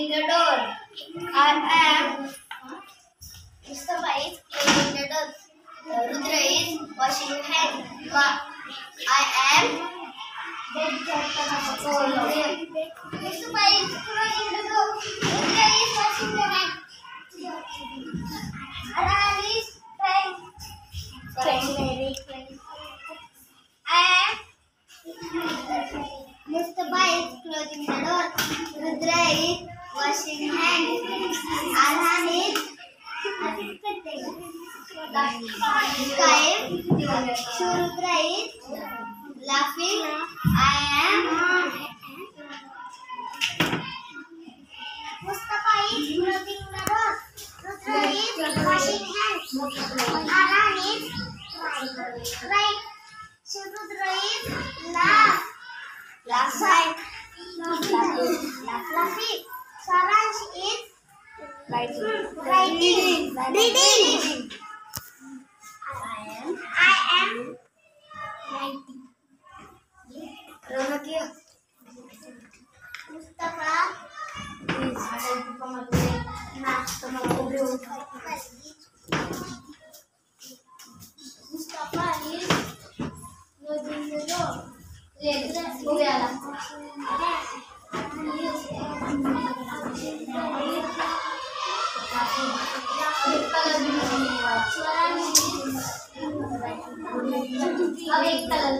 closing the door. I am Mustafa is closing the door. Rudra is washing hands. I am Mustafa is closing the door. Rudra is washing the hands. Arhan is playing. I am Mustafa is closing the door. Rudra is washing hands. Arhan is Rudra is laughing. I am Mustafa is closing the door. Rudra is washing hands. Arhan is crying. Rudra is laughing. Saransh is writing. Reading. I am writing. Mustafa is closing the door. हो गया अब एक colour